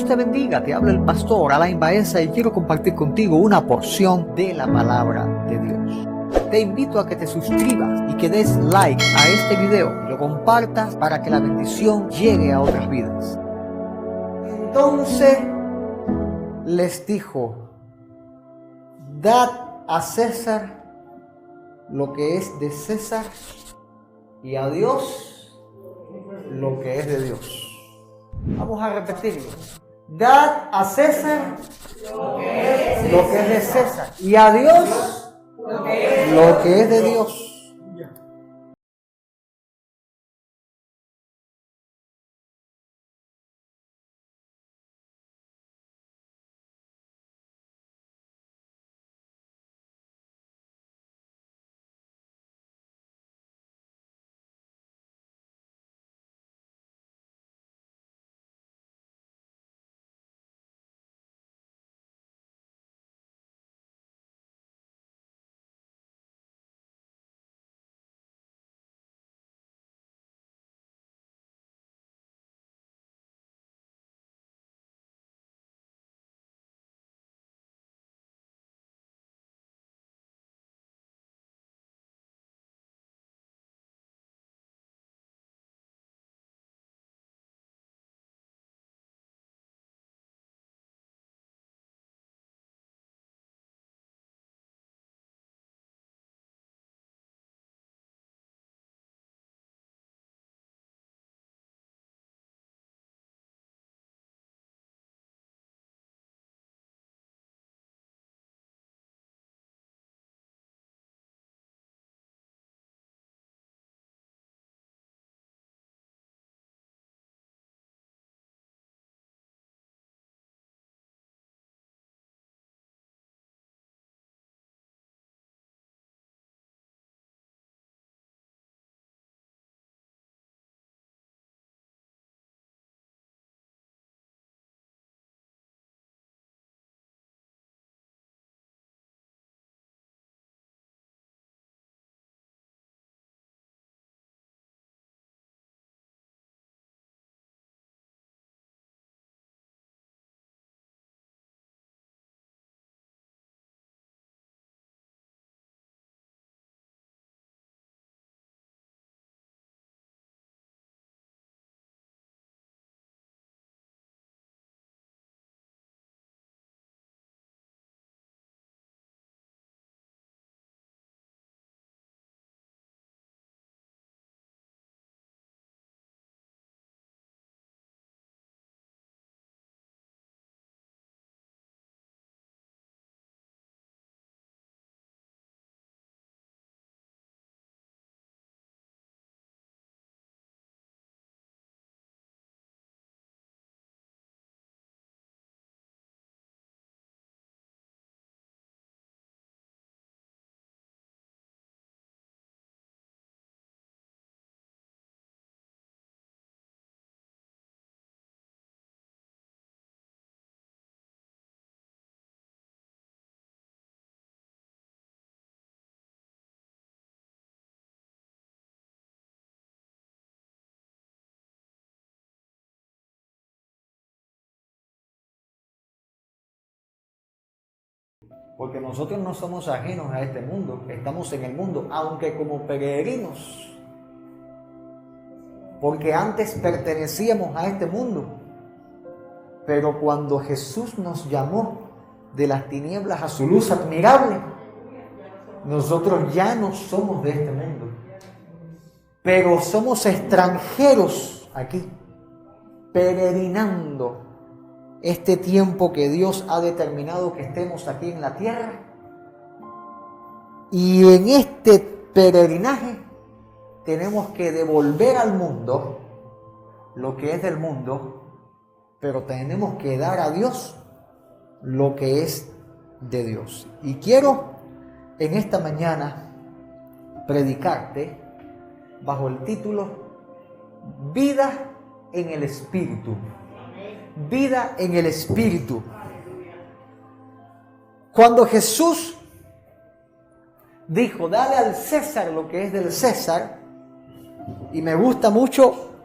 Dios te bendiga, te habla el pastor Alain Baeza y quiero compartir contigo una porción de la palabra de Dios. Te invito a que te suscribas y que des like a este video y lo compartas para que la bendición llegue a otras vidas. Entonces les dijo: dad a César lo que es de César y a Dios lo que es de Dios. Vamos a repetirlo. Dad a César lo que es de César y a Dios lo que es de Dios. Porque nosotros no somos ajenos a este mundo, estamos en el mundo, aunque como peregrinos. Porque antes pertenecíamos a este mundo, pero cuando Jesús nos llamó de las tinieblas a su luz admirable, nosotros ya no somos de este mundo, pero somos extranjeros aquí, peregrinando este tiempo que Dios ha determinado que estemos aquí en la tierra. Y en este peregrinaje tenemos que devolver al mundo lo que es del mundo, pero tenemos que dar a Dios lo que es de Dios. Y quiero en esta mañana predicarte bajo el título Vida en el Espíritu. Vida en el Espíritu. Cuando Jesús dijo: dale al César lo que es del César, y me gusta mucho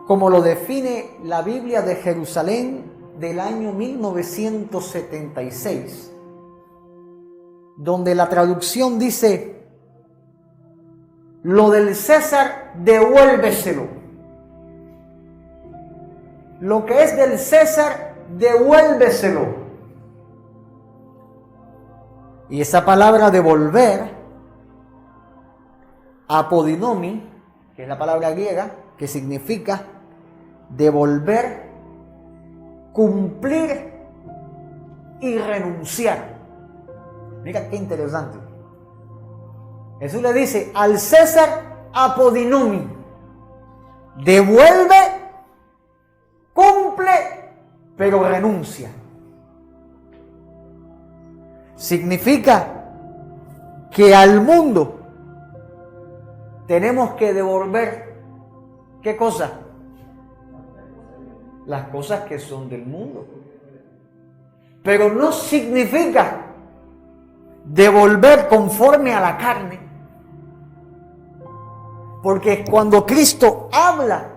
como lo define la Biblia de Jerusalén del año 1976, donde la traducción dice: lo del César, devuélveselo. Lo que es del César, devuélveselo. Y esa palabra devolver, apodinomi, que es la palabra griega, que significa devolver, cumplir y renunciar. Mira qué interesante. Jesús le dice al César apodinomi: devuelve, cumple, pero renuncia. Significa que al mundo tenemos que devolver, ¿qué cosa? Las cosas que son del mundo. Pero no significa devolver conforme a la carne. Porque cuando Cristo habla,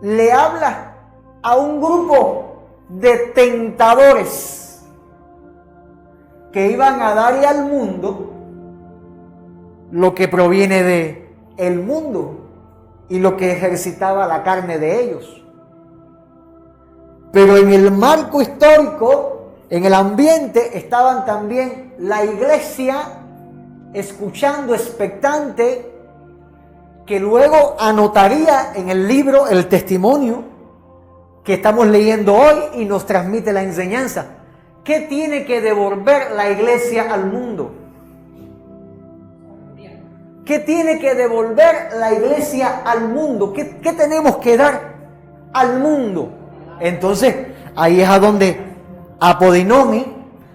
le habla a un grupo de tentadores que iban a darle al mundo lo que proviene de el mundo y lo que ejercitaba la carne de ellos. Pero en el marco histórico, en el ambiente, estaban también la iglesia escuchando, expectante, que luego anotaría en el libro el testimonio que estamos leyendo hoy y nos transmite la enseñanza. ¿Qué tiene que devolver la iglesia al mundo? ¿Qué tiene que devolver la iglesia al mundo? ¿Qué tenemos que dar al mundo? Entonces, ahí es a donde apodinomi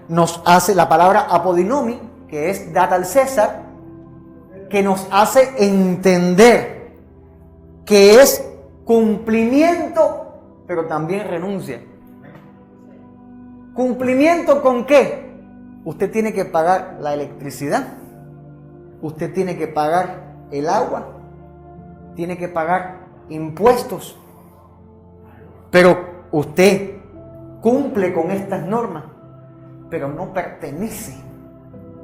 nos hace, la palabra apodinomi, que es dar al César, que nos hace entender que es cumplimiento, pero también renuncia. ¿Cumplimiento con qué? Usted tiene que pagar la electricidad, usted tiene que pagar el agua, tiene que pagar impuestos, pero usted cumple con estas normas, pero no pertenece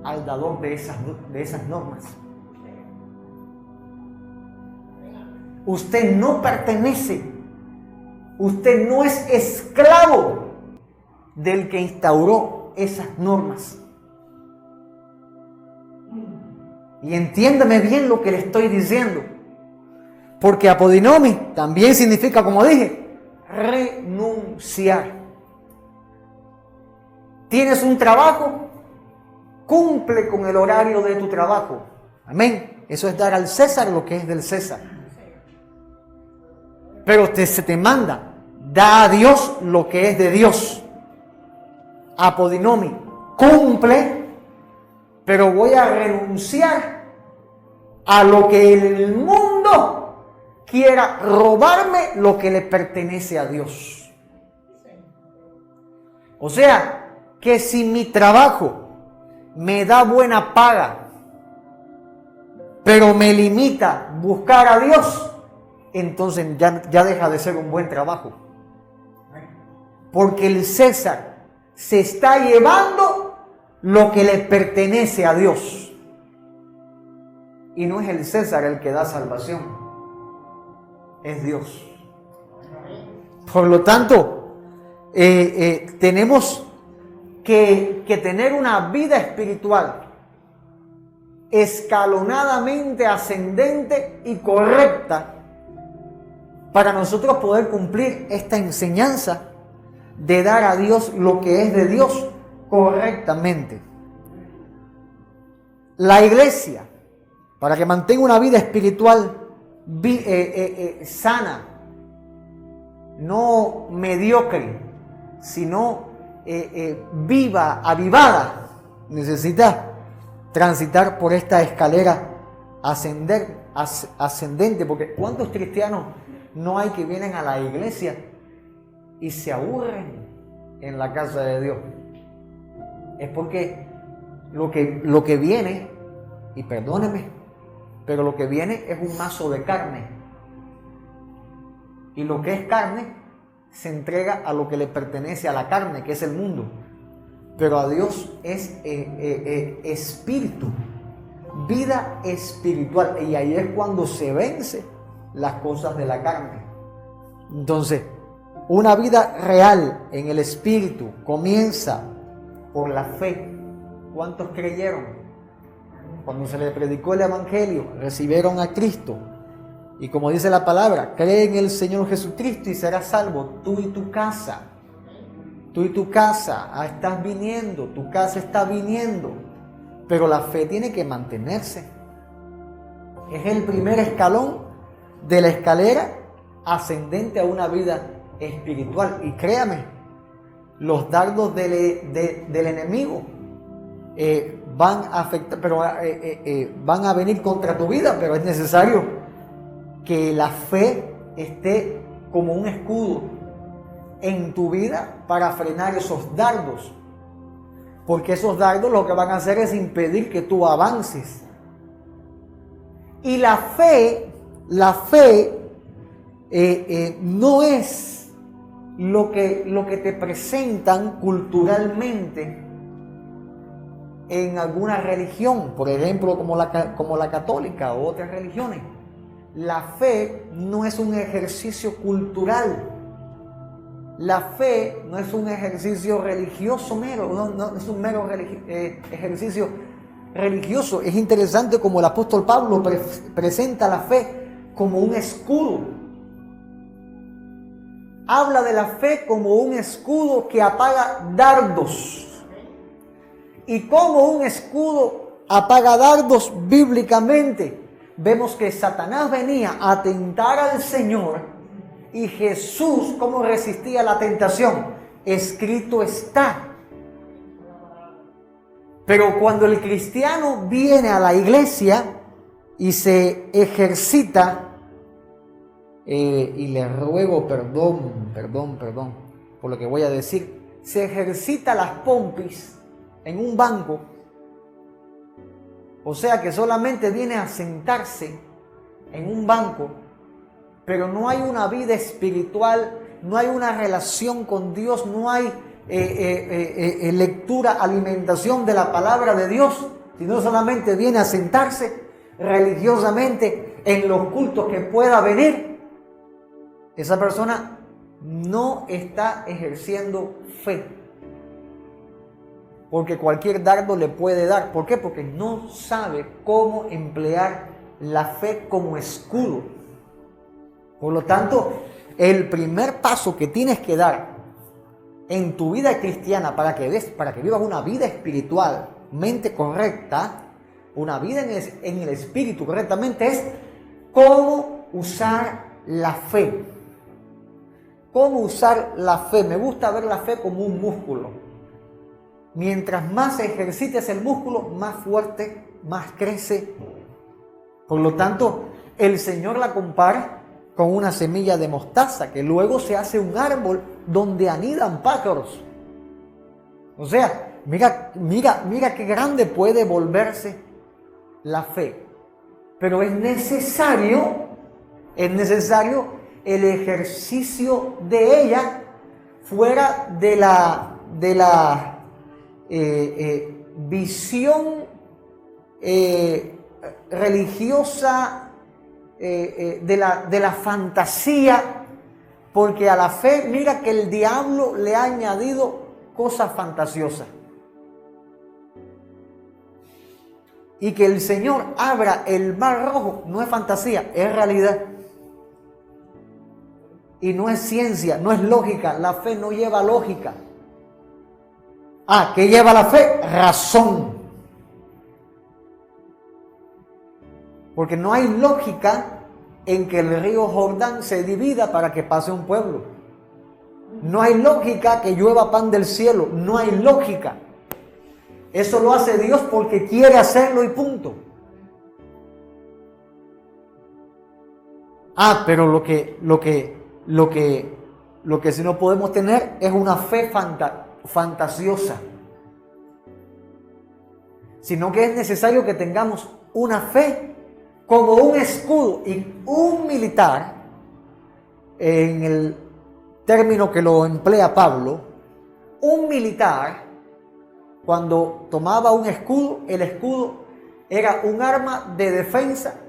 al dador de esas normas. Usted no pertenece, usted no es esclavo del que instauró esas normas. Y entiéndame bien lo que le estoy diciendo, porque apodinomi también significa, como dije, renunciar. ¿Tienes un trabajo? Cumple con el horario de tu trabajo. Amén. Eso es dar al César lo que es del César. Pero se te manda, da a Dios lo que es de Dios. Apodinomi, cumple, pero voy a renunciar a lo que el mundo quiera robarme lo que le pertenece a Dios. O sea, que si mi trabajo me da buena paga, pero me limita buscar a Dios, entonces ya deja de ser un buen trabajo. Porque el César se está llevando lo que le pertenece a Dios. Y no es el César el que da salvación, es Dios. Por lo tanto, tenemos que tener una vida espiritual escalonadamente ascendente y correcta para nosotros poder cumplir esta enseñanza de dar a Dios lo que es de Dios correctamente. La iglesia, para que mantenga una vida espiritual sana, no mediocre, sino viva, avivada, necesita transitar por esta escalera ascendente, porque ¿cuántos cristianos no hay que vienen a la iglesia y se aburren en la casa de Dios? Es porque lo que viene, y perdóneme, pero lo que viene es un mazo de carne. Y lo que es carne se entrega a lo que le pertenece a la carne, que es el mundo. Pero a Dios es espíritu, vida espiritual. Y ahí es cuando se vence las cosas de la carne. Entonces, una vida real en el espíritu comienza por la fe. ¿Cuántos creyeron? Cuando se le predicó el evangelio, recibieron a Cristo. Y como dice la palabra, cree en el Señor Jesucristo y serás salvo, tú y tu casa. Tú y tu casa estás viniendo, tu casa está viniendo. Pero la fe tiene que mantenerse. Es el primer escalón de la escalera ascendente a una vida espiritual. Y créame, los dardos del enemigo van a afectar, pero van a venir contra tu vida, pero es necesario que la fe esté como un escudo en tu vida para frenar esos dardos, porque esos dardos lo que van a hacer es impedir que tú avances. Y la fe no es lo que te presentan culturalmente en alguna religión, por ejemplo como la católica o otras religiones. La fe no es un ejercicio cultural. La fe no es un ejercicio religioso mero, no es un mero ejercicio religioso. Es interesante como el apóstol Pablo presenta la fe como un escudo. Habla de la fe como un escudo que apaga dardos. Y como un escudo apaga dardos bíblicamente. Vemos que Satanás venía a tentar al Señor y Jesús, ¿cómo resistía la tentación? Escrito está. Pero cuando el cristiano viene a la iglesia y se ejercita, y le ruego perdón por lo que voy a decir, se ejercita las pompis en un banco. O sea que solamente viene a sentarse en un banco, pero no hay una vida espiritual, no hay una relación con Dios, no hay lectura, alimentación de la palabra de Dios, sino solamente viene a sentarse religiosamente en los cultos que pueda venir. Esa persona no está ejerciendo fe. Porque cualquier dardo le puede dar. ¿Por qué? Porque no sabe cómo emplear la fe como escudo. Por lo tanto, el primer paso que tienes que dar en tu vida cristiana para que vivas una vida espiritual, mente correcta, una vida en el espíritu correctamente, es cómo usar la fe. ¿Cómo usar la fe? Me gusta ver la fe como un músculo. Mientras más ejercites el músculo, más fuerte, más crece. Por lo tanto, el Señor la compara con una semilla de mostaza que luego se hace un árbol donde anidan pájaros. O sea, mira qué grande puede volverse la fe. Pero es necesario el ejercicio de ella fuera de la visión religiosa de la fantasía, porque a la fe, mira que el diablo le ha añadido cosas fantasiosas. Y que el Señor abra el mar rojo no es fantasía, es realidad. Y no es ciencia, no es lógica. La fe no lleva lógica. ¿Qué lleva la fe? Razón. Porque no hay lógica en que el río Jordán se divida para que pase un pueblo. No hay lógica que llueva pan del cielo. No hay lógica. Eso lo hace Dios porque quiere hacerlo y punto. Pero lo que sí no podemos tener es una fe fantasiosa, sino que es necesario que tengamos una fe como un escudo. Y un militar en el término que lo emplea Pablo, un militar, cuando tomaba un escudo, el escudo era un arma de defensa,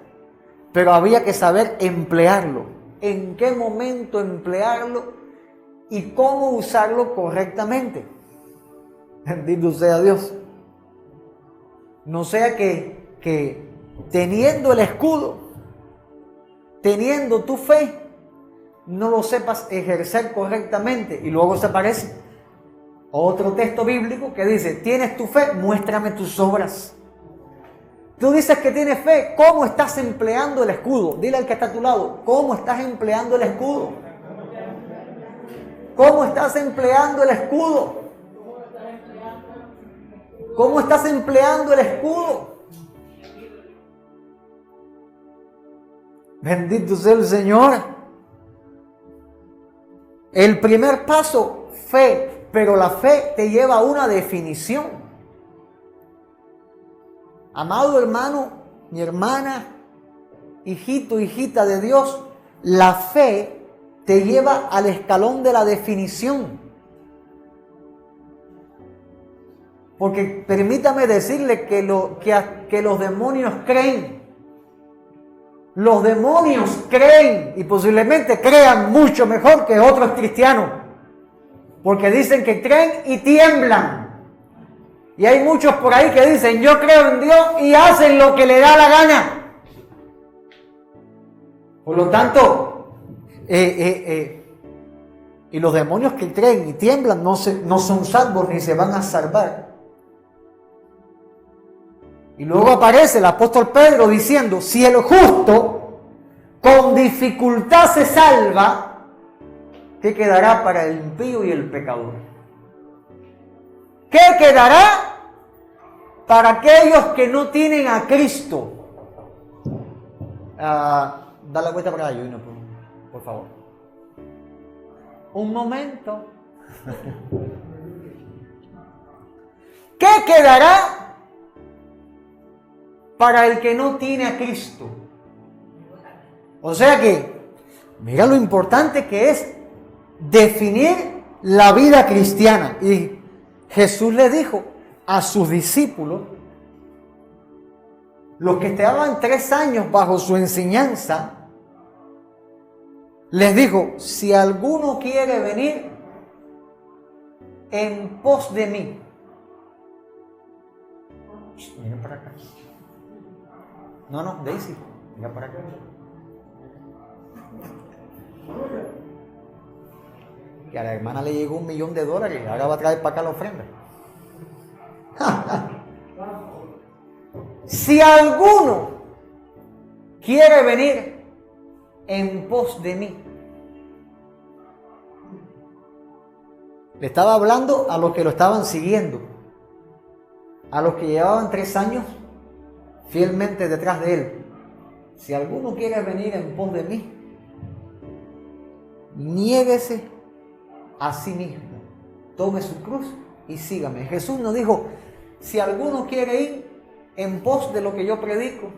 pero había que saber emplearlo, en qué momento emplearlo y cómo usarlo correctamente. Bendito sea Dios. No sea que teniendo el escudo, teniendo tu fe, no lo sepas ejercer correctamente y luego se aparece otro texto bíblico que dice: tienes tu fe, muéstrame tus obras. Tú dices que tienes fe, ¿cómo estás empleando el escudo? Dile al que está a tu lado, ¿cómo estás empleando el escudo? ¿Cómo estás empleando el escudo? ¿Cómo estás empleando el escudo? Bendito sea el Señor. El primer paso, fe, pero la fe te lleva a una definición. Amado hermano, mi hermana, hijito, hijita de Dios, la fe te lleva al escalón de la definición. Porque permítame decirle que los demonios creen. Los demonios creen y posiblemente crean mucho mejor que otros cristianos. Porque dicen que creen y tiemblan. Y hay muchos por ahí que dicen: yo creo en Dios, y hacen lo que le da la gana. Por lo tanto, y los demonios que creen y tiemblan no son salvos ni se van a salvar. Y luego aparece el apóstol Pedro diciendo: si el justo con dificultad se salva, ¿qué quedará para el impío y el pecador? ¿Qué quedará para aquellos que no tienen a Cristo? Da la vuelta para allá, por favor. Un momento. ¿Qué quedará para el que no tiene a Cristo? O sea que, mira lo importante que es definir la vida cristiana. Y Jesús le dijo a sus discípulos, los que estaban 3 años bajo su enseñanza, les dijo: si alguno quiere venir en pos de mí. Miren para acá. No, Daisy, mira para acá. Que a la hermana le llegó $1.000.000 y ahora va a traer para acá la ofrenda. Si alguno quiere venir en pos de mí. Le estaba hablando a los que lo estaban siguiendo, a los que llevaban 3 años fielmente detrás de él. Si alguno quiere venir en pos de mí, niéguese a sí mismo, tome su cruz y sígame. Jesús nos dijo: si alguno quiere ir en pos de lo que yo predico,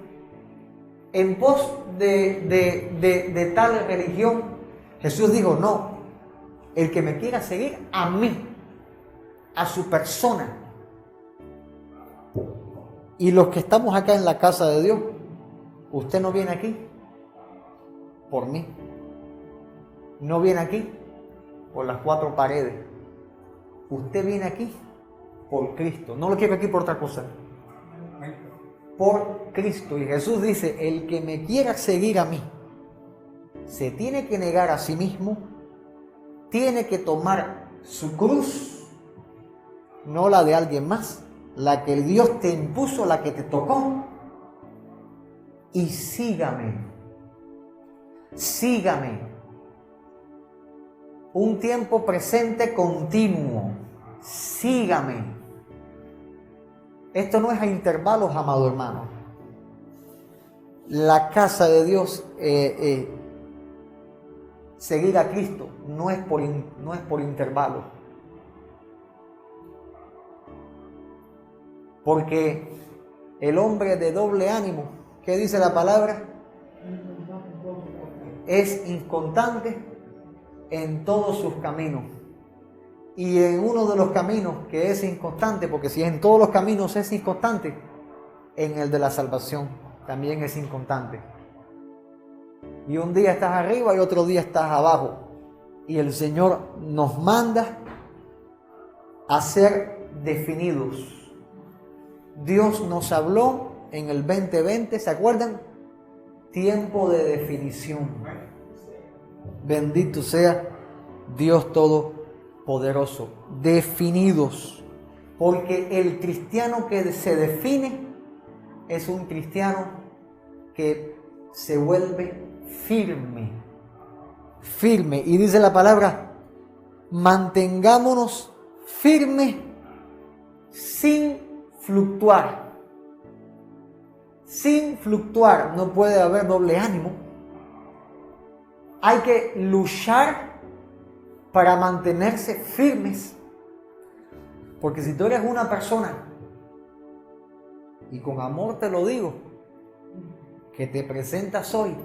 en pos de tal religión, Jesús dijo: no, el que me quiera seguir a mí, a su persona. Y los que estamos acá en la casa de Dios, usted no viene aquí por mí, no viene aquí por las 4 paredes, usted viene aquí por Cristo. No lo quiero aquí por otra cosa, por Cristo. Y Jesús dice: el que me quiera seguir a mí, se tiene que negar a sí mismo, tiene que tomar su cruz, no la de alguien más, la que Dios te impuso, la que te tocó, y sígame. Sígame. Un tiempo presente continuo. Sígame. Esto no es a intervalos, amado hermano. La casa de Dios, seguir a Cristo, no es por intervalos. Porque el hombre de doble ánimo, ¿qué dice la palabra? Es inconstante en todos sus caminos. Y en uno de los caminos que es inconstante, porque si en todos los caminos es inconstante, en el de la salvación también es inconstante. Y un día estás arriba y otro día estás abajo. Y el Señor nos manda a ser definidos. Dios nos habló en el 2020, ¿se acuerdan? Tiempo de definición. Bendito sea Dios Todopoderoso. Definidos. Porque el cristiano que se define es un cristiano que se vuelve firme. Firme. Y dice la palabra, mantengámonos firmes sin fluctuar. Sin fluctuar. No puede haber doble ánimo. Hay que luchar para mantenerse firmes. Porque si tú eres una persona, y con amor te lo digo, que te presentas hoy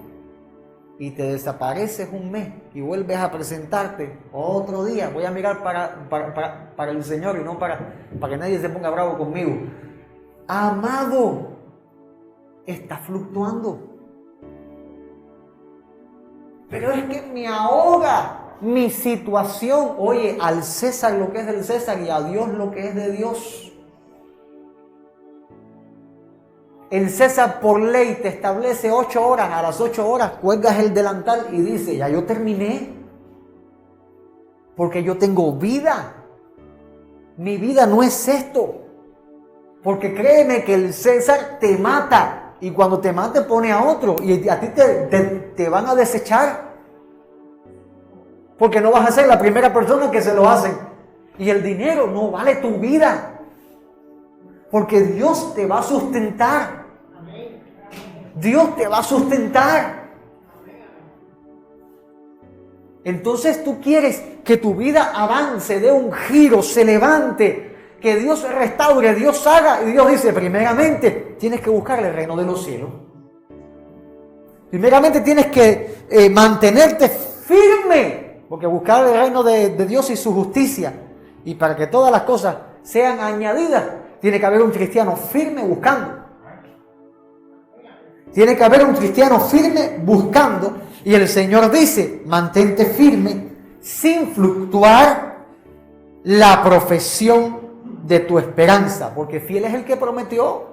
y te desapareces un mes y vuelves a presentarte otro día, voy a mirar para el Señor y no para que nadie se ponga bravo conmigo. Amado, está fluctuando. Pero es que me ahoga mi situación. Oye, al César lo que es del César y a Dios lo que es de Dios. El César por ley te establece 8 horas. A las 8 horas cuelgas el delantal y dice, ya yo terminé. Porque yo tengo vida. Mi vida no es esto. Porque créeme que el César te mata. Y cuando te mate pone a otro. Y a ti te van a desechar. Porque no vas a ser la primera persona que se lo hacen. Y el dinero no vale tu vida. Porque Dios te va a sustentar. Dios te va a sustentar. Entonces tú quieres que tu vida avance, dé un giro, se levante, que Dios restaure, Dios haga. Y Dios dice, primeramente tienes que buscar el reino de los cielos. Primeramente tienes que mantenerte firme. Porque buscar el reino de Dios y su justicia. Y para que todas las cosas sean añadidas, tiene que haber un cristiano firme buscando. Tiene que haber un cristiano firme buscando. Y el Señor dice, mantente firme sin fluctuar la profesión de tu esperanza. Porque fiel es el que prometió.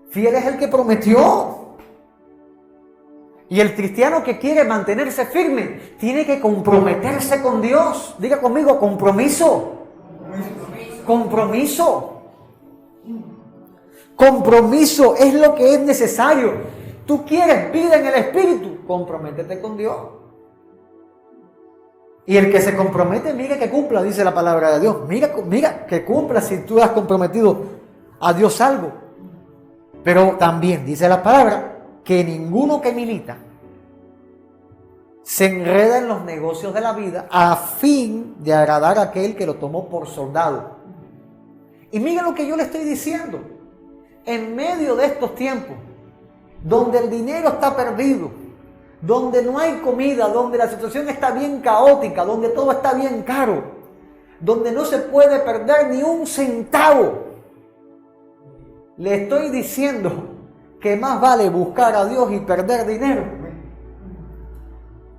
Fiel es el que prometió. Y el cristiano que quiere mantenerse firme tiene que comprometerse con Dios. Diga conmigo, compromiso. Compromiso. Compromiso es lo que es necesario. Tú quieres vida en el Espíritu, comprométete con Dios. Y el que se compromete, mira que cumpla, dice la palabra de Dios. Mira que cumpla si tú has comprometido a Dios algo. Pero también dice la palabra que ninguno que milita se enreda en los negocios de la vida a fin de agradar a aquel que lo tomó por soldado. Y mira lo que yo le estoy diciendo. En medio de estos tiempos, donde el dinero está perdido, donde no hay comida, donde la situación está bien caótica, donde todo está bien caro, donde no se puede perder ni un centavo, le estoy diciendo que más vale buscar a Dios y perder dinero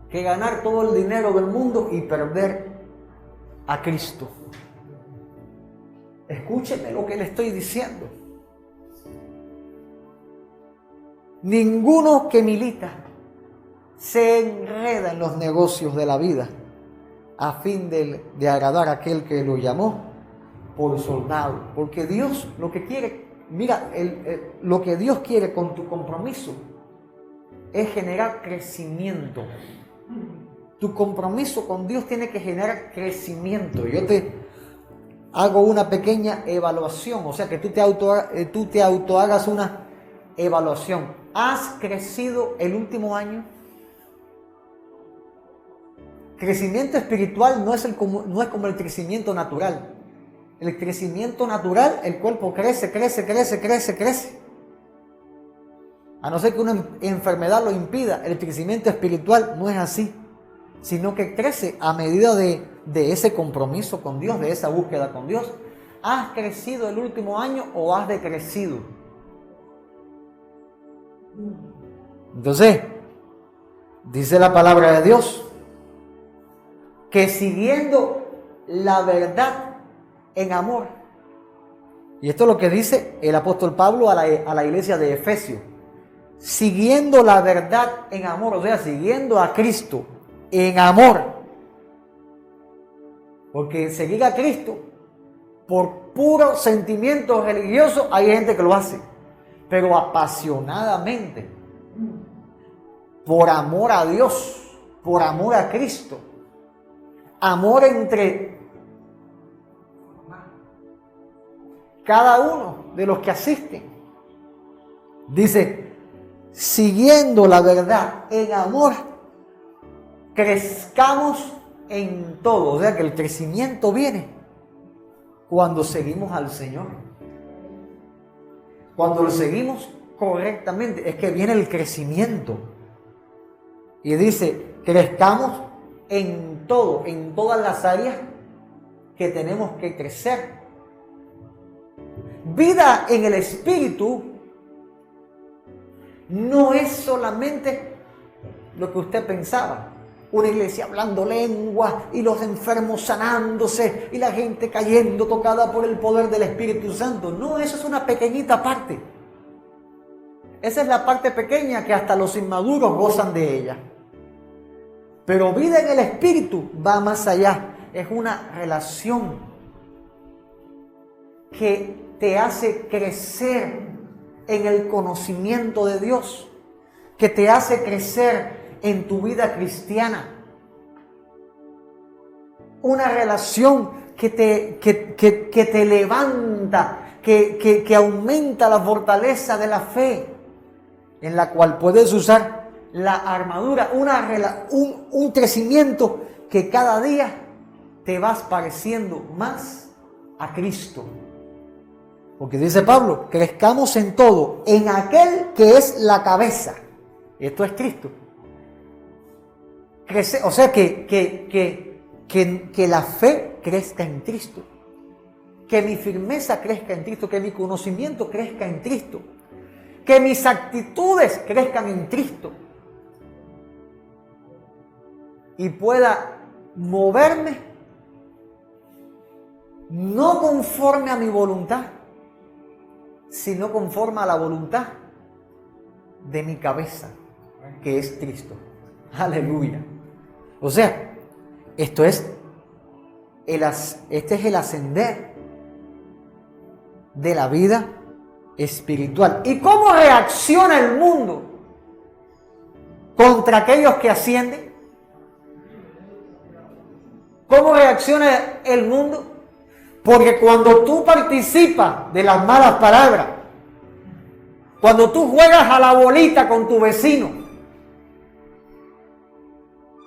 que ganar todo el dinero del mundo y perder a Cristo. Escúcheme lo que le estoy diciendo. Ninguno que milita se enreda en los negocios de la vida a fin de agradar a aquel que lo llamó por soldado. Porque Dios lo que quiere, mira, lo que Dios quiere con tu compromiso es generar crecimiento. Tu compromiso con Dios tiene que generar crecimiento. Yo te hago una pequeña evaluación, o sea que tú te auto hagas una evaluación. ¿Has crecido el último año? Crecimiento espiritual no es como el crecimiento natural. El crecimiento natural, el cuerpo crece. A no ser que una enfermedad lo impida. El crecimiento espiritual no es así. sino que crece a medida de ese compromiso con Dios, de esa búsqueda con Dios. ¿Has crecido el último año o has decrecido? Entonces, dice la palabra de Dios que siguiendo la verdad en amor, y esto es lo que dice el apóstol Pablo a la iglesia de Efesios, siguiendo la verdad en amor, o sea, siguiendo a Cristo en amor, porque seguir a Cristo por puro sentimiento religioso, hay gente que lo hace, pero apasionadamente, por amor a Dios, por amor a Cristo, amor entre cada uno de los que asisten. Dice, siguiendo la verdad en amor, crezcamos en todo. O sea que el crecimiento viene cuando seguimos al Señor. Cuando lo seguimos correctamente, es que viene el crecimiento. Y dice, crezcamos en todo, en todas las áreas que tenemos que crecer. Vida en el Espíritu no es solamente lo que usted pensaba. Una iglesia hablando lenguas y los enfermos sanándose y la gente cayendo tocada por el poder del Espíritu Santo. No, eso es una pequeñita parte. Esa es la parte pequeña que hasta los inmaduros gozan de ella. Pero vida en el Espíritu va más allá. Es una relación que te hace crecer en el conocimiento de Dios, que te hace crecer en tu vida cristiana. Una relación que te levanta, que aumenta la fortaleza de la fe, en la cual puedes usar la armadura, un crecimiento que cada día te vas pareciendo más a Cristo. Porque dice Pablo, crezcamos en todo, en aquel que es la cabeza. Esto es Cristo. O sea, que la fe crezca en Cristo. Que mi firmeza crezca en Cristo. Que mi conocimiento crezca en Cristo. Que mis actitudes crezcan en Cristo. Y pueda moverme no conforme a mi voluntad, sino conforme a la voluntad de mi cabeza, que es Cristo. Aleluya. O sea, este es el ascender de la vida espiritual. ¿Y cómo reacciona el mundo contra aquellos que ascienden? ¿Cómo reacciona el mundo? Porque cuando tú participas de las malas palabras, cuando tú juegas a la bolita con tu vecino,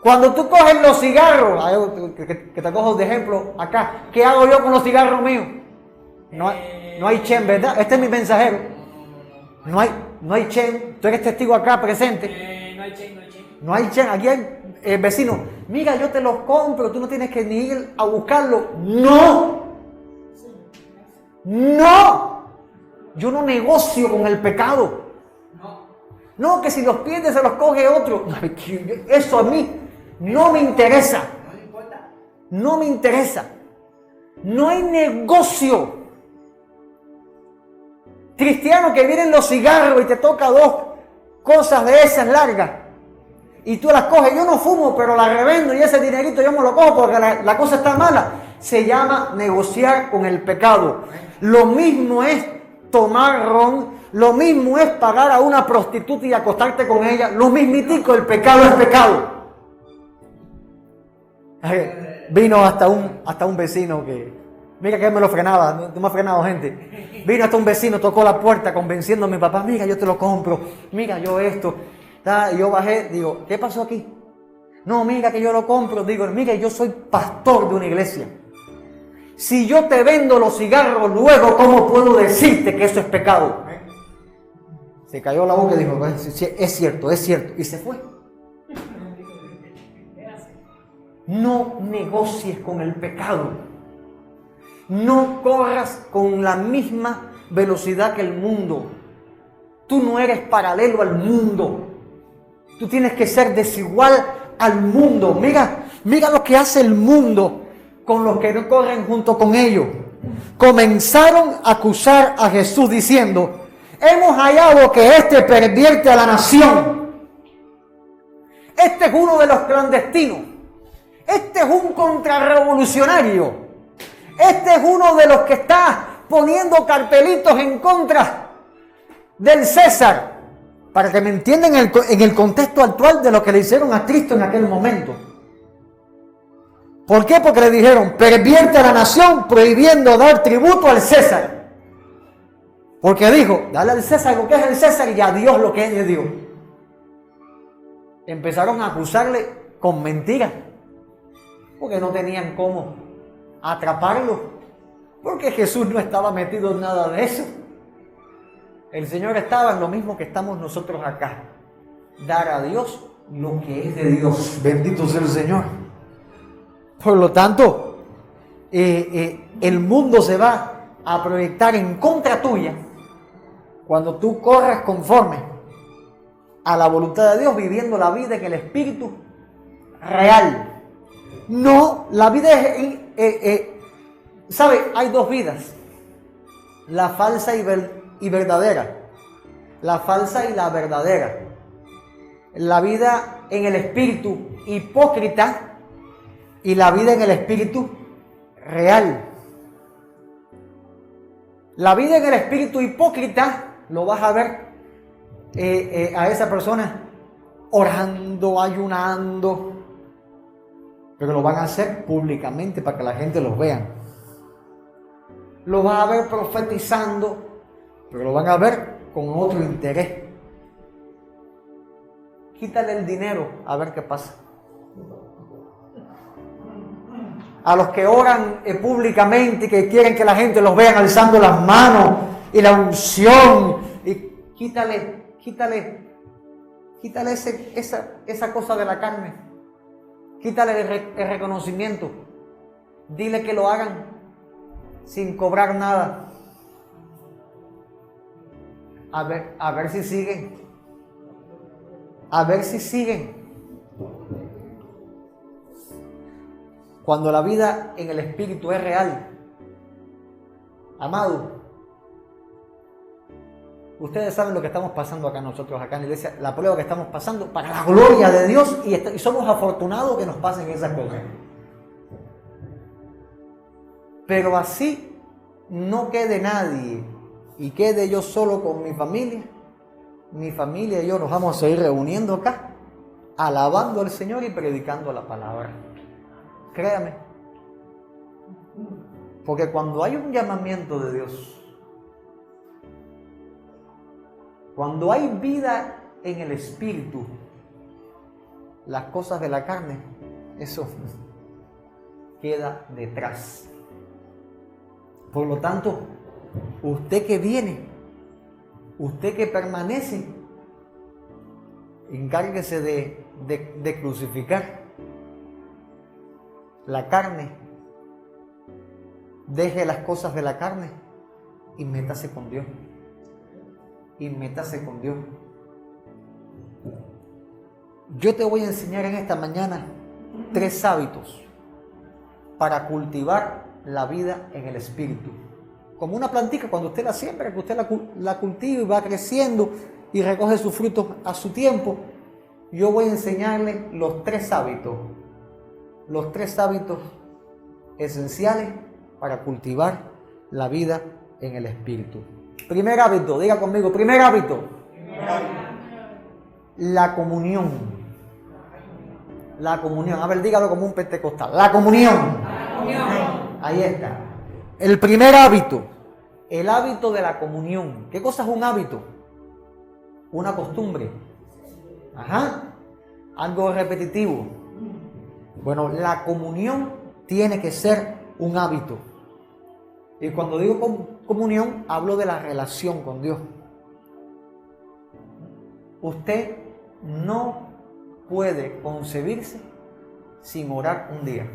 cuando tú coges los cigarros, que te cojo de ejemplo acá, ¿qué hago yo con los cigarros míos? No hay chen, ¿verdad? Este es mi mensajero. No hay chen. Tú eres testigo acá presente. No hay chen. Aquí hay el vecino. Mira, yo te los compro. Tú no tienes que ni ir a buscarlo. No. Yo no negocio con el pecado. No, que si los pierdes se los coge otro. Eso a mí no me interesa. No me interesa. No hay negocio. Cristiano que vienen los cigarros y te toca dos cosas de esas largas y tú las coges. Yo no fumo, pero la revendo y ese dinerito yo me lo cojo porque la cosa está mala. Se llama negociar con el pecado. Lo mismo es tomar ron, lo mismo es pagar a una prostituta y acostarte con ella. Lo mismitico, el pecado es pecado. Vino hasta un vecino que... Mira que él me lo frenaba, no me ha frenado gente. Vino hasta un vecino, tocó la puerta convenciendo a mi papá, mira, yo te lo compro, mira, yo esto. Y yo bajé, digo, ¿qué pasó aquí? No, mira que yo lo compro. Digo, mira, yo soy pastor de una iglesia. Si yo te vendo los cigarros luego, ¿cómo puedo decirte que eso es pecado? Se cayó la boca y dijo, es cierto, y se fue. No negocies con el pecado. No corras con la misma velocidad que el mundo. Tú no eres paralelo al mundo. Tú tienes que ser desigual al mundo. Mira lo que hace el mundo con los que no corren junto con ellos. Comenzaron a acusar a Jesús diciendo: hemos hallado que éste pervierte a la nación. Este es uno de los clandestinos. Este es un contrarrevolucionario. Este es uno de los que está poniendo cartelitos en contra del César. Para que me entiendan en el contexto actual de lo que le hicieron a Cristo en aquel momento. ¿Por qué? Porque le dijeron: pervierte a la nación prohibiendo dar tributo al César. Porque dijo: dale al César lo que es el César y a Dios lo que es de Dios. Empezaron a acusarle con mentiras. Porque no tenían cómo atraparlo. Porque Jesús no estaba metido en nada de eso. El Señor estaba en lo mismo que estamos nosotros acá. Dar a Dios lo que es de Dios. Bendito sea el Señor. Por lo tanto, el mundo se va a proyectar en contra tuya cuando tú corras conforme a la voluntad de Dios, viviendo la vida en el Espíritu real. No, la vida es... ¿sabe? Hay dos vidas. La falsa y verdadera. La falsa y la verdadera. La vida en el espíritu hipócrita y la vida en el espíritu real. La vida en el espíritu hipócrita lo vas a ver a esa persona orando, ayunando, pero lo van a hacer públicamente para que la gente los vea. Lo vas a ver profetizando, pero lo van a ver con otro interés. Quítale el dinero a ver qué pasa. A los que oran públicamente y que quieren que la gente los vea alzando las manos y la unción, y quítale esa cosa de la carne. Quítale el reconocimiento. Dile que lo hagan sin cobrar nada. A ver si siguen. A ver si siguen. Cuando la vida en el espíritu es real, amado, ustedes saben lo que estamos pasando acá nosotros, acá en la iglesia, la prueba que estamos pasando para la gloria de Dios, y somos afortunados que nos pasen esas cosas. Pero así no quede nadie y quede yo solo con mi familia y yo nos vamos a seguir reuniendo acá, alabando al Señor y predicando la palabra. Créame, porque cuando hay un llamamiento de Dios, cuando hay vida en el espíritu, las cosas de la carne, eso queda detrás. Por lo tanto, usted que viene, usted que permanece, encárguese de crucificar la carne. Deje las cosas de la carne y métase con Dios. Y métase con Dios. Yo te voy a enseñar en esta mañana 3 hábitos para cultivar la vida en el espíritu. Como una plantita, cuando usted la siembra, que usted la cultiva y va creciendo y recoge sus frutos a su tiempo, yo voy a enseñarle los 3 hábitos. Los 3 hábitos esenciales para cultivar la vida en el espíritu. Primer hábito, diga conmigo, primer hábito. La comunión. La comunión. A ver, dígalo como un pentecostal. La comunión. Ahí está. El primer hábito. El hábito de la comunión. ¿Qué cosa es un hábito? Una costumbre. Algo repetitivo. Bueno, la comunión tiene que ser un hábito. Y cuando digo comunión, hablo de la relación con Dios. Usted no puede concebirse sin orar un día.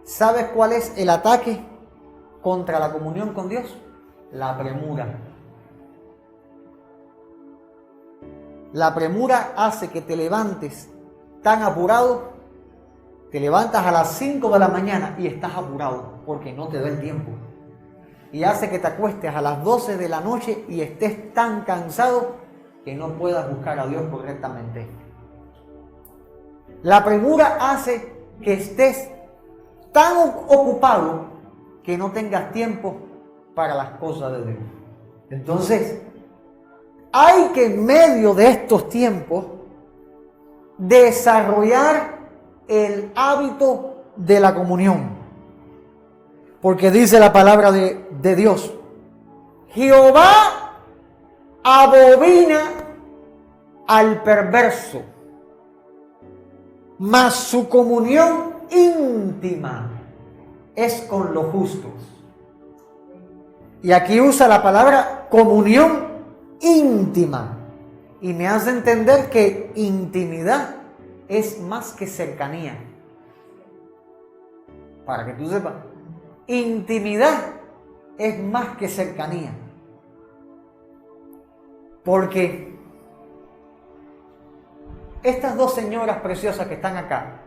¿Sabes cuál es el ataque contra la comunión con Dios? La premura. La premura hace que te levantes tan apurado, te levantas a las 5 de la mañana y estás apurado porque no te da el tiempo. Y hace que te acuestes a las 12 de la noche y estés tan cansado que no puedas buscar a Dios correctamente. La premura hace que estés tan ocupado que no tengas tiempo para las cosas de Dios. Entonces, hay que en medio de estos tiempos desarrollar el hábito de la comunión. Porque dice la palabra de Dios: Jehová abomina al perverso, mas su comunión íntima es con los justos. Y aquí usa la palabra comunión íntima. Y me hace entender que intimidad es más que cercanía. Para que tú sepas, intimidad es más que cercanía. Porque estas dos señoras preciosas que están acá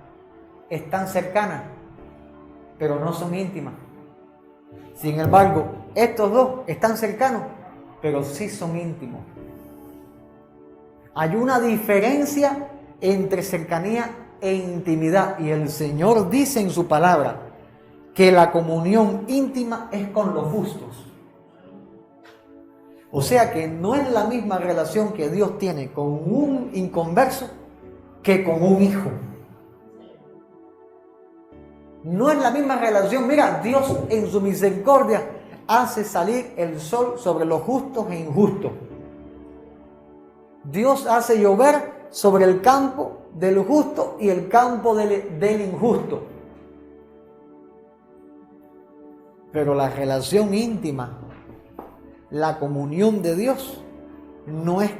están cercanas, pero no son íntimas. Sin embargo, estos dos están cercanos, pero sí son íntimos. Hay una diferencia entre cercanía e intimidad, y el Señor dice en su palabra que la comunión íntima es con los justos. O sea que no es la misma relación que Dios tiene con un inconverso que con un hijo. No es la misma relación. Mira, Dios en su misericordia hace salir el sol sobre los justos e injustos. Dios hace llover sobre el campo del justo y el campo del injusto. Pero la relación íntima, la comunión de Dios, no es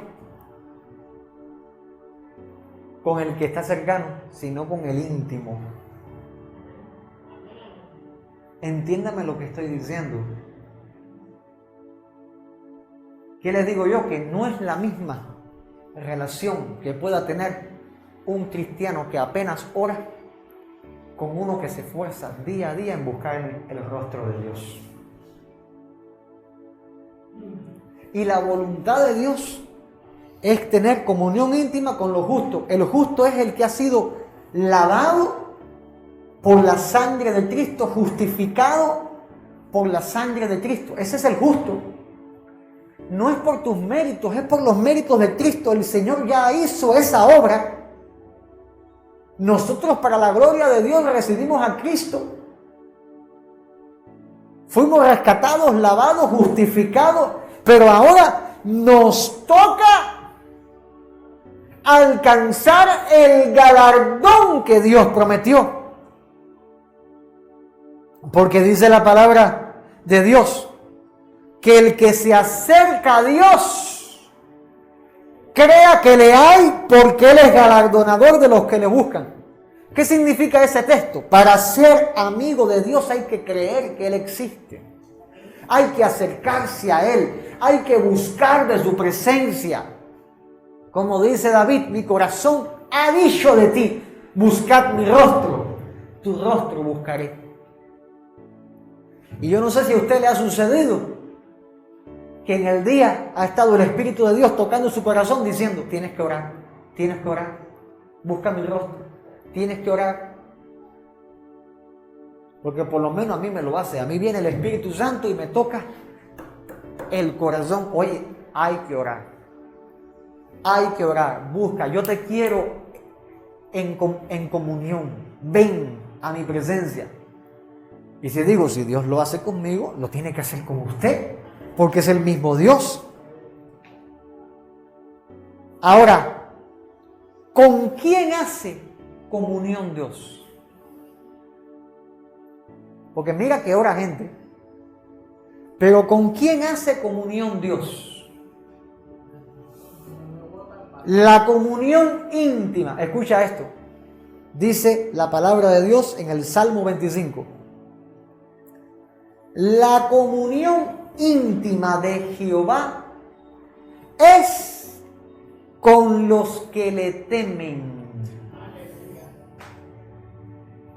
con el que está cercano, sino con el íntimo. Entiéndame lo que estoy diciendo. ¿Qué les digo yo? Que no es la misma relación que pueda tener un cristiano que apenas ora con uno que se esfuerza día a día en buscar el rostro de Dios. Y la voluntad de Dios es tener comunión íntima con los justos. El justo es el que ha sido lavado por la sangre de Cristo, justificado por la sangre de Cristo. Ese es el justo. No es por tus méritos, es por los méritos de Cristo. El Señor ya hizo esa obra. Nosotros, para la gloria de Dios, recibimos a Cristo. Fuimos rescatados, lavados, justificados, pero ahora nos toca alcanzar el galardón que Dios prometió. Porque dice la palabra de Dios que el que se acerca a Dios crea que le hay, porque Él es galardonador de los que le buscan. ¿Qué significa ese texto? Para ser amigo de Dios hay que creer que Él existe. Hay que acercarse a Él. Hay que buscar de su presencia. Como dice David, mi corazón ha dicho de ti, buscad mi rostro. Tu rostro buscaré. Y yo no sé si a usted le ha sucedido que en el día ha estado el Espíritu de Dios tocando su corazón diciendo, tienes que orar, busca mi rostro, tienes que orar. Porque por lo menos a mí me lo hace, a mí viene el Espíritu Santo y me toca el corazón. Oye, hay que orar, busca, yo te quiero en comunión, ven a mi presencia. Y si digo, si Dios lo hace conmigo, lo tiene que hacer con usted, porque es el mismo Dios. Ahora, ¿con quién hace comunión Dios? Porque mira que ora gente, pero ¿con quién hace comunión Dios? La comunión íntima, escucha esto, dice la palabra de Dios en el Salmo 25. La comunión íntima de Jehová es con los que le temen.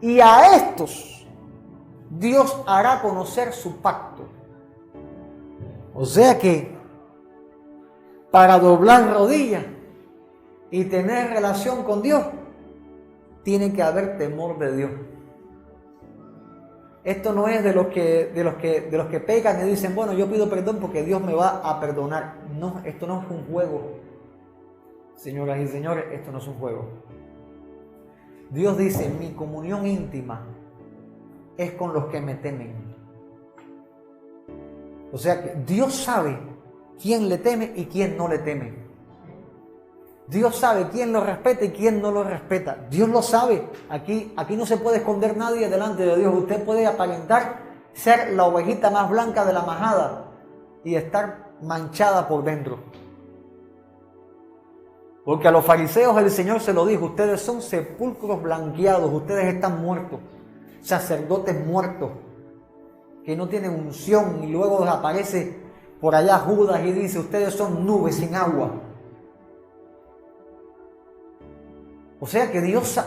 Y a estos Dios hará conocer su pacto. O sea que para doblar rodillas y tener relación con Dios, tiene que haber temor de Dios. Esto no es de los que pecan y dicen, bueno, yo pido perdón porque Dios me va a perdonar. No, esto no es un juego. Señoras y señores, esto no es un juego. Dios dice, mi comunión íntima es con los que me temen. O sea que Dios sabe quién le teme y quién no le teme. Dios sabe quién lo respeta y quién no lo respeta. Dios lo sabe. Aquí no se puede esconder nadie delante de Dios. Usted puede aparentar ser la ovejita más blanca de la majada y estar manchada por dentro. Porque a los fariseos el Señor se lo dijo, ustedes son sepulcros blanqueados, ustedes están muertos, sacerdotes muertos, que no tienen unción. Y luego aparece por allá Judas y dice, ustedes son nubes sin agua. O sea que Dios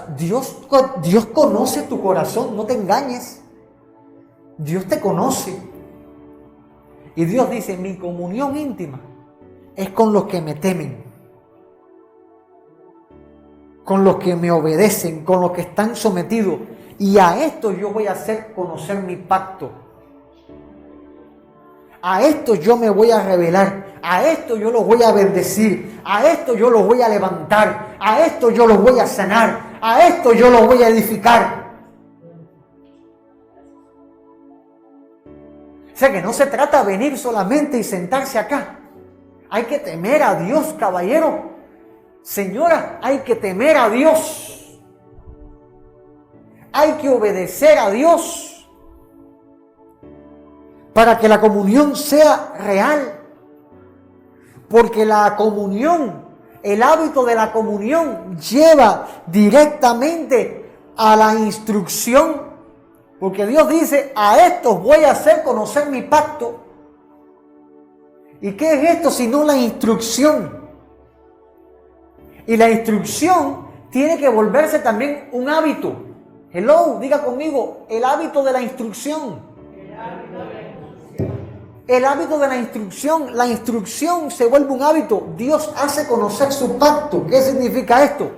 conoce tu corazón, no te engañes. Dios te conoce. Y Dios dice, mi comunión íntima es con los que me temen, con los que me obedecen, con los que están sometidos. Y a estos yo voy a hacer conocer mi pacto. A estos yo me voy a revelar. A estos yo los voy a bendecir. A estos yo los voy a levantar. A estos yo los voy a sanar. A estos yo los voy a edificar. O sea que no se trata de venir solamente y sentarse acá. Hay que temer a Dios, caballero. Señora, hay que temer a Dios. Hay que obedecer a Dios para que la comunión sea real. Porque la comunión, el hábito de la comunión lleva directamente a la instrucción. Porque Dios dice, a estos voy a hacer conocer mi pacto. ¿Y qué es esto sino la instrucción? Y la instrucción tiene que volverse también un hábito. Hello, diga conmigo, el hábito de la instrucción. El hábito de la instrucción. La instrucción se vuelve un hábito. Dios hace conocer su pacto. ¿Qué significa esto?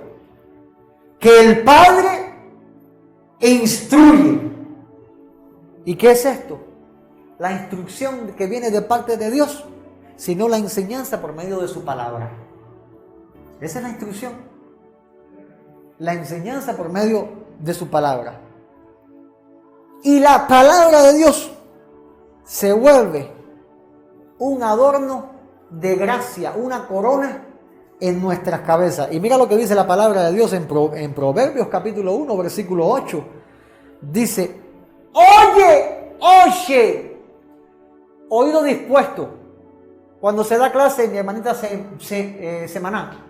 Que el Padre instruye. ¿Y qué es esto? La instrucción que viene de parte de Dios, sino la enseñanza por medio de su palabra. Esa es la instrucción. La enseñanza por medio de su palabra. Y la palabra de Dios se vuelve un adorno de gracia, una corona en nuestras cabezas. Y mira lo que dice la palabra de Dios en Proverbios capítulo 1, versículo 8. Dice, oye, oído dispuesto. Cuando se da clase, mi hermanita semanal,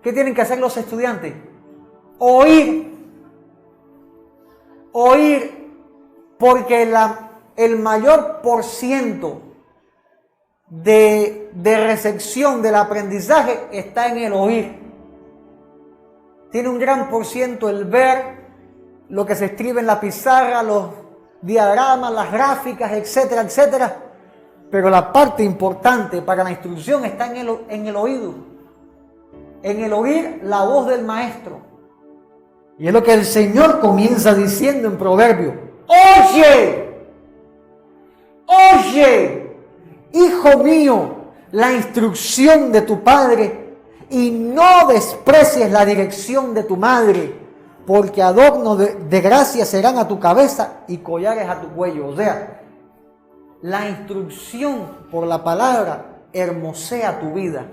¿qué tienen que hacer los estudiantes? Oír, porque el mayor % de recepción del aprendizaje está en el oír. Tiene un gran % el ver, lo que se escribe en la pizarra, los diagramas, las gráficas, etcétera, etcétera. Pero la parte importante para la instrucción está en el oído. En el oír la voz del maestro. Y es lo que el Señor comienza diciendo en Proverbios. Oye, hijo mío, la instrucción de tu padre y no desprecies la dirección de tu madre, porque adornos de gracia serán a tu cabeza y collares a tu cuello. O sea, la instrucción por la palabra hermosea tu vida.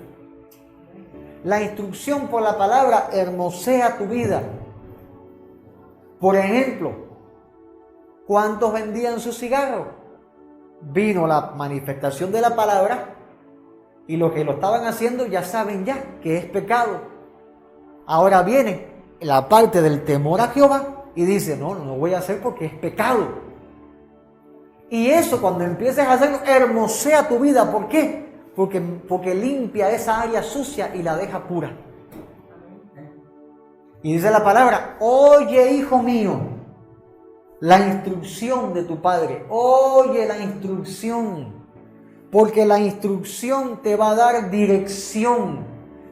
La instrucción por la palabra hermosea tu vida. Por ejemplo, ¿cuántos vendían sus cigarros? Vino la manifestación de la palabra Y los que lo estaban haciendo ya saben ya que es pecado. Ahora viene la parte del temor a Jehová y dice, no voy a hacer porque es pecado. Y eso cuando empieces a hacerlo, hermosea tu vida. ¿Por qué? Porque limpia esa área sucia y la deja pura. Y dice la palabra, oye hijo mío, la instrucción de tu padre. Oye la instrucción. Porque la instrucción te va a dar dirección.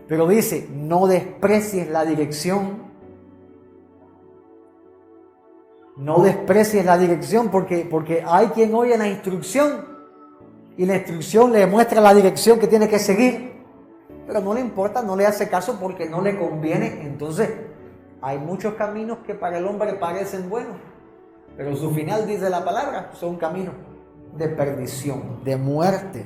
Pero dice, no desprecies la dirección. No desprecies la dirección porque hay quien oye la instrucción y la instrucción le muestra la dirección que tiene que seguir. Pero no le importa, no le hace caso porque no le conviene. Entonces, hay muchos caminos que para el hombre parecen buenos, pero su final, dice la palabra, son caminos de perdición, de muerte.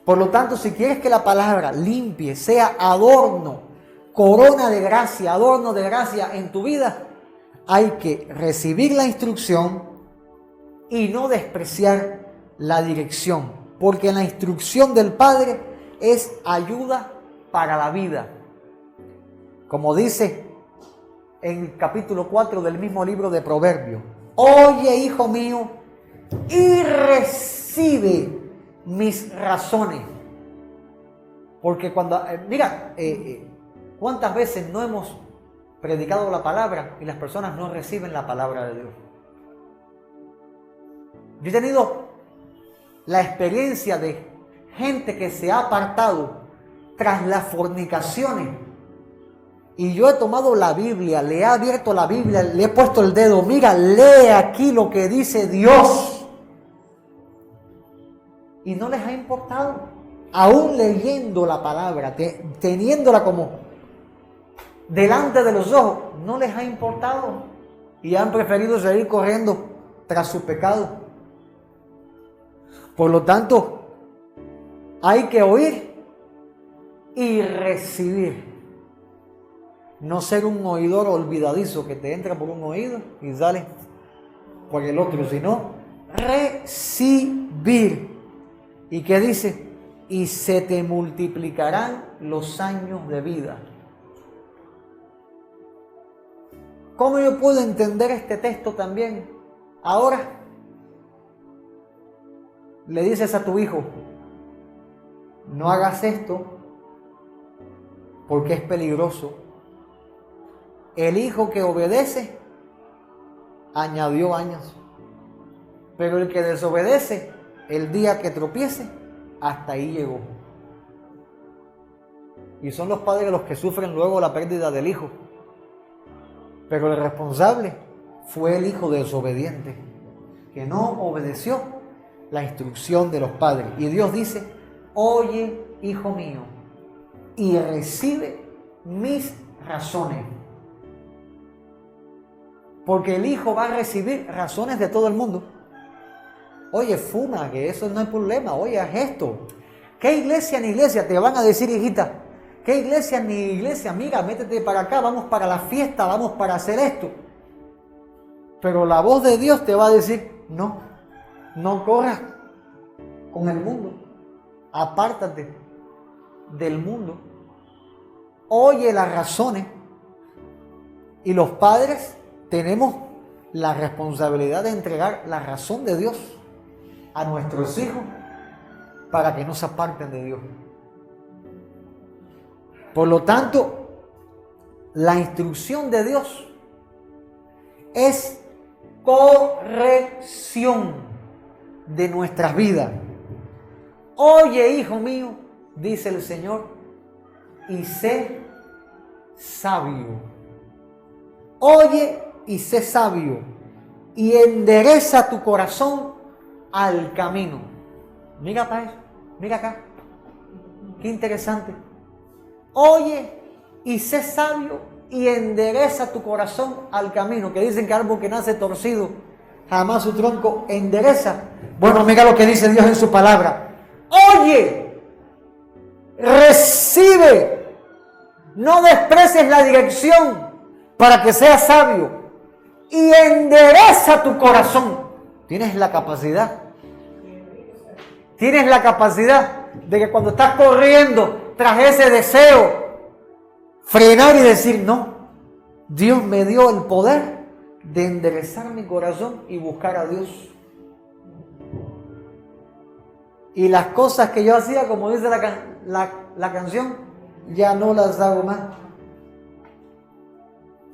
Por lo tanto, si quieres que la palabra limpie, sea adorno, corona de gracia, adorno de gracia en tu vida, hay que recibir la instrucción y no despreciar la dirección, porque la instrucción del Padre es ayuda para la vida. Como dice en el capítulo 4 del mismo libro de Proverbios, oye hijo mío y recibe mis razones. Porque cuando, ¿cuántas veces no hemos predicado la palabra y las personas no reciben la palabra de Dios? Yo he tenido la experiencia de gente que se ha apartado tras las fornicaciones. Y yo he tomado la Biblia, le he abierto la Biblia, le he puesto el dedo, mira, lee aquí lo que dice Dios. Y no les ha importado, aún leyendo la palabra, teniéndola como delante de los ojos, no les ha importado. Y han preferido seguir corriendo tras su pecado. Por lo tanto, hay que oír y recibir. No ser un oidor olvidadizo que te entra por un oído y sale por el otro, sino recibir. ¿Y qué dice? Y se te multiplicarán los años de vida. ¿Cómo yo puedo entender este texto también? Ahora, le dices a tu hijo, no hagas esto porque es peligroso. El hijo que obedece añadió años, pero el que desobedece, el día que tropiece, hasta ahí llegó. Y son los padres los que sufren luego la pérdida del hijo. Pero el responsable fue el hijo desobediente, que no obedeció la instrucción de los padres. Y Dios dice, oye, hijo mío, y recibe mis razones. Porque el hijo va a recibir razones de todo el mundo. Oye, fuma, que eso no hay problema. Oye, haz esto. ¿Qué iglesia ni iglesia te van a decir, hijita? ¿Qué iglesia ni iglesia? Mira, métete para acá, vamos para la fiesta, vamos para hacer esto. Pero la voz de Dios te va a decir, no corras con el mundo. Apártate del mundo. Oye las razones. Y los padres tenemos la responsabilidad de entregar la razón de Dios a nuestros hijos para que no se aparten de Dios. Por lo tanto, la instrucción de Dios es corrección de nuestras vidas. Oye, hijo mío, dice el Señor, y sé sabio. Oye y sé sabio, y endereza tu corazón al camino. Mira para eso, mira acá, qué interesante. Oye y sé sabio, y endereza tu corazón al camino. Que dicen que árbol que nace torcido, jamás su tronco endereza. Bueno, mira lo que dice Dios en su palabra. Oye, recibe, no desprecies la dirección para que seas sabio. Y endereza tu corazón. Tienes la capacidad Tienes la capacidad de que cuando estás corriendo tras ese deseo, frenar y decir no. Dios me dio el poder de enderezar mi corazón y buscar a Dios. Y las cosas que yo hacía, como dice la canción, ya no las hago más.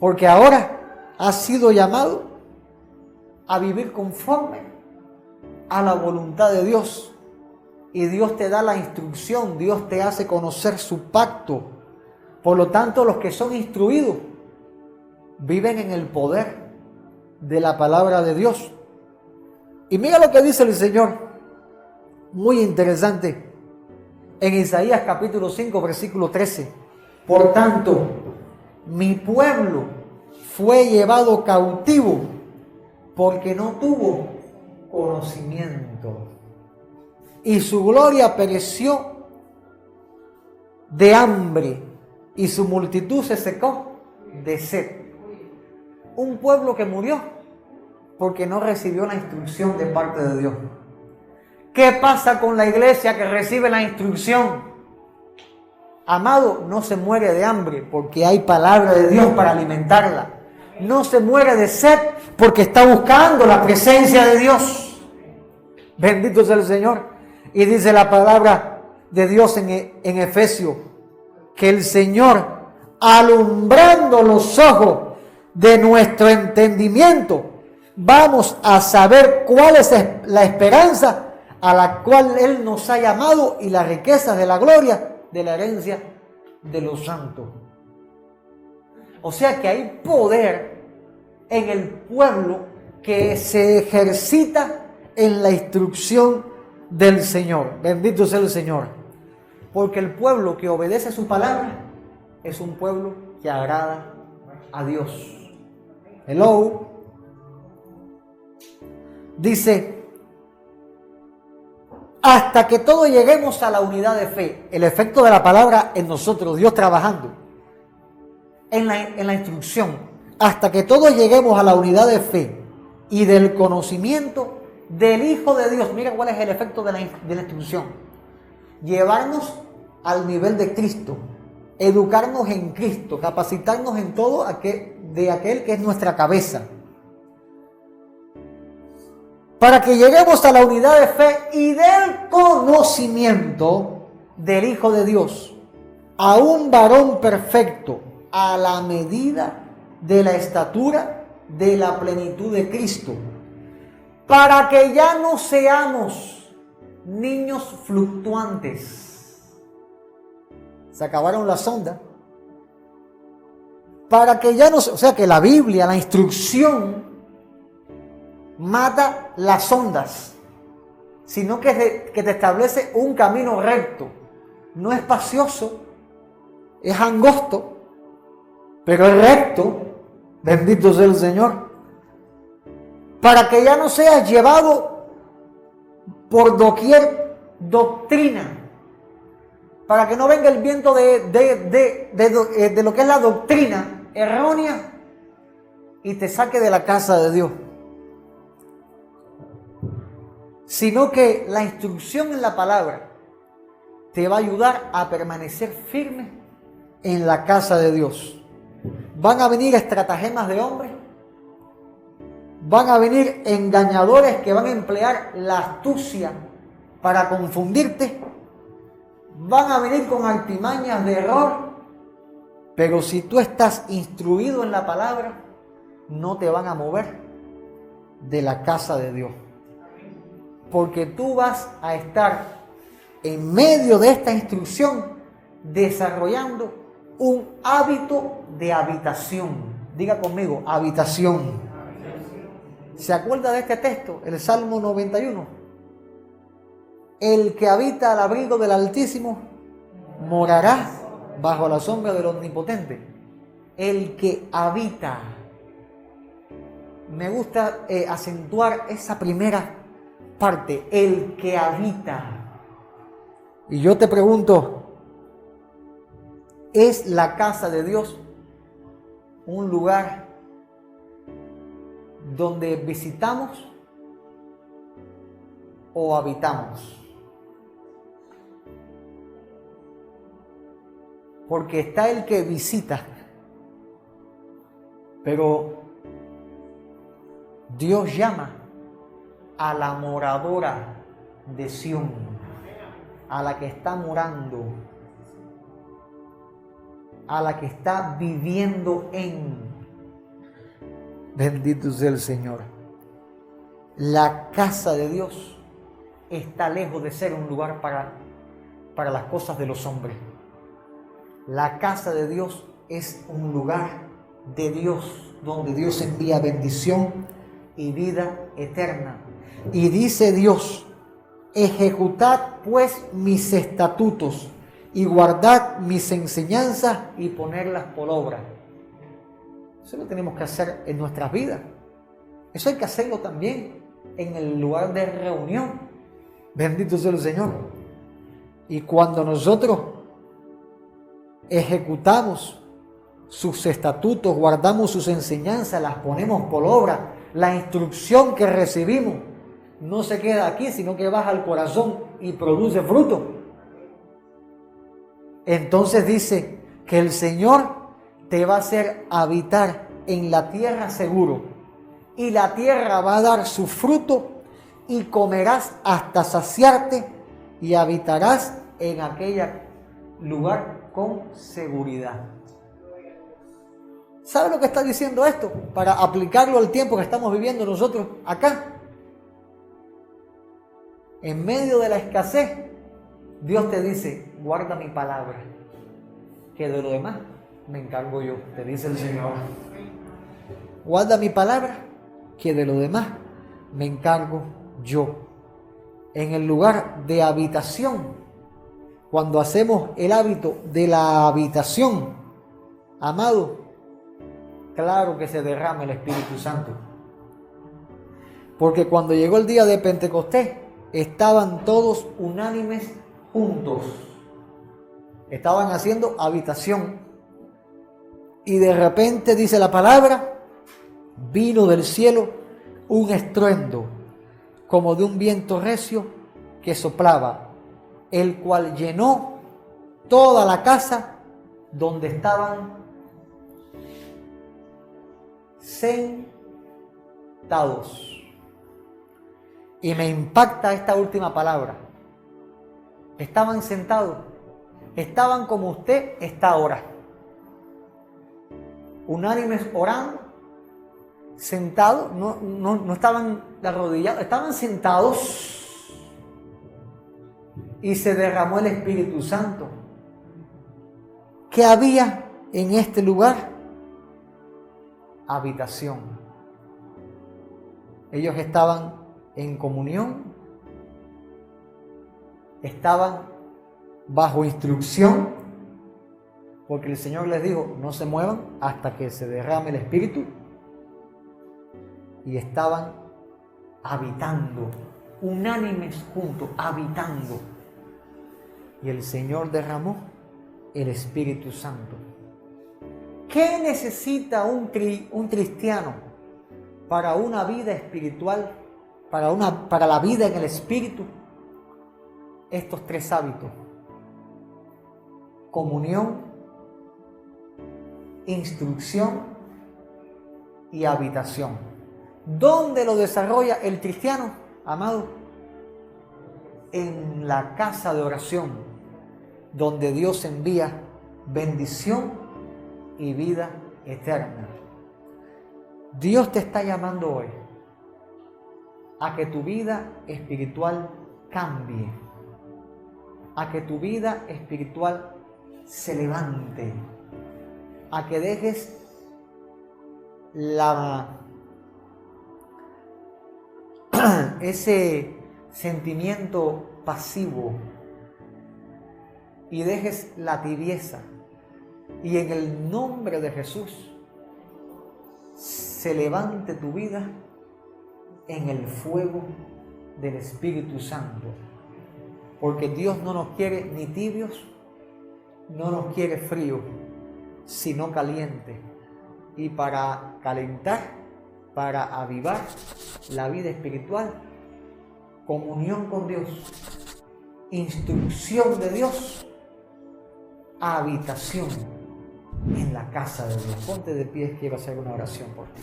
Porque ahora has sido llamado a vivir conforme a la voluntad de Dios. Y Dios te da la instrucción, Dios te hace conocer su pacto. Por lo tanto, los que son instruidos viven en el poder de la palabra de Dios. Y mira lo que dice el Señor. Muy interesante. En Isaías capítulo 5, versículo 13. Por tanto, mi pueblo fue llevado cautivo porque no tuvo conocimiento. Y su gloria pereció de hambre y su multitud se secó de sed. Un pueblo que murió porque no recibió la instrucción de parte de Dios. ¿Qué pasa con la iglesia que recibe la instrucción? Amado, no se muere de hambre porque hay palabra de Dios para alimentarla. No se muere de sed porque está buscando la presencia de Dios. Bendito sea el Señor. Y dice la palabra de Dios en Efesios que el Señor, alumbrando los ojos de nuestro entendimiento, vamos a saber cuál es la esperanza a la cual Él nos ha llamado y las riquezas de la gloria de la herencia de los santos. O sea que hay poder en el pueblo que se ejercita en la instrucción del Señor. Bendito sea el Señor. Porque el pueblo que obedece su palabra es un pueblo que agrada a Dios. Hello. Dice, hasta que todos lleguemos a la unidad de fe, el efecto de la palabra en nosotros, Dios trabajando en la instrucción, hasta que todos lleguemos a la unidad de fe y del conocimiento del Hijo de Dios. Mira cuál es el efecto de la instrucción. Llevarnos al nivel de Cristo, educarnos en Cristo, capacitarnos en todo de aquel que es nuestra cabeza. Para que lleguemos a la unidad de fe y del conocimiento del Hijo de Dios, a un varón perfecto, a la medida de la estatura de la plenitud de Cristo, para que ya no seamos niños fluctuantes. Se acabaron las ondas. Para que ya no, o sea que la Biblia, la instrucción, mata las ondas, sino que te establece un camino recto. No espacioso, es angosto, pero es recto. Bendito sea el Señor. Para que ya no seas llevado por doquier doctrina. Para que no venga el viento de lo que es la doctrina errónea y te saque de la casa de Dios. Sino que la instrucción en la palabra te va a ayudar a permanecer firme en la casa de Dios. Van a venir estratagemas de hombres, van a venir engañadores que van a emplear la astucia para confundirte, van a venir con artimañas de error, pero si tú estás instruido en la palabra, no te van a mover de la casa de Dios. Porque tú vas a estar en medio de esta instrucción desarrollando un hábito de habitación. Diga conmigo, habitación. ¿Se acuerda de este texto? El Salmo 91. El que habita al abrigo del Altísimo morará bajo la sombra del Omnipotente. El que habita. Me gusta acentuar esa primera parte, el que habita. Y yo te pregunto, ¿es la casa de Dios un lugar donde visitamos o habitamos? porque está el que visita, pero Dios llama a la moradora de Sión, a la que está morando, a la que está viviendo en. Bendito sea el Señor. La casa de Dios está lejos de ser un lugar para las cosas de los hombres. La casa de Dios es un lugar de Dios, donde Dios envía bendición y vida eterna. Y dice Dios: ejecutad pues mis estatutos y guardad mis enseñanzas y ponerlas por obra. Eso lo tenemos que hacer en nuestras vidas. Eso hay que hacerlo también en el lugar de reunión. Bendito sea el Señor. Y cuando nosotros ejecutamos sus estatutos, guardamos sus enseñanzas, las ponemos por obra, la instrucción que recibimos no se queda aquí, sino que baja al corazón y produce fruto. Entonces dice que el Señor te va a hacer habitar en la tierra seguro, y la tierra va a dar su fruto, y comerás hasta saciarte, y habitarás en aquel lugar con seguridad. ¿Sabe lo que está diciendo esto? Para aplicarlo al tiempo que estamos viviendo nosotros acá. En medio de la escasez, Dios te dice: guarda mi palabra, que de lo demás me encargo yo, te dice el Señor. Guarda mi palabra, que de lo demás me encargo yo. En el lugar de habitación, cuando hacemos el hábito de la habitación, amado, claro que se derrama el Espíritu Santo. Porque cuando llegó el día de Pentecostés, estaban todos unánimes juntos. Estaban haciendo habitación. Y de repente, dice la palabra, vino del cielo un estruendo, como de un viento recio que soplaba, el cual llenó toda la casa donde estaban sentados. Y me impacta esta última palabra. Estaban sentados, estaban como usted está ahora, unánimes orando, sentados, no estaban arrodillados, estaban sentados, y se derramó el Espíritu Santo. ¿Qué había en este lugar? Habitación. Ellos estaban en comunión, estaban bajo instrucción, porque el Señor les dijo: no se muevan hasta que se derrame el Espíritu. Y estaban habitando, unánimes juntos, habitando. Y el Señor derramó el Espíritu Santo. ¿Qué necesita un cristiano para una vida espiritual, para la vida en el Espíritu? Estos tres hábitos: comunión, instrucción y habitación. ¿Dónde lo desarrolla el cristiano, amado? En la casa de oración, donde Dios envía bendición y vida eterna. Dios te está llamando hoy a que tu vida espiritual cambie, a que tu vida espiritual se levante, a que dejes ese sentimiento pasivo y dejes la tibieza, y en el nombre de Jesús se levante tu vida en el fuego del Espíritu Santo, porque Dios no nos quiere ni tibios, no nos quiere fríos, sino calientes. Y para calentar, para avivar la vida espiritual, comunión con Dios, instrucción de Dios habitación en la casa de Dios. Ponte de pie, quiero hacer una oración por ti.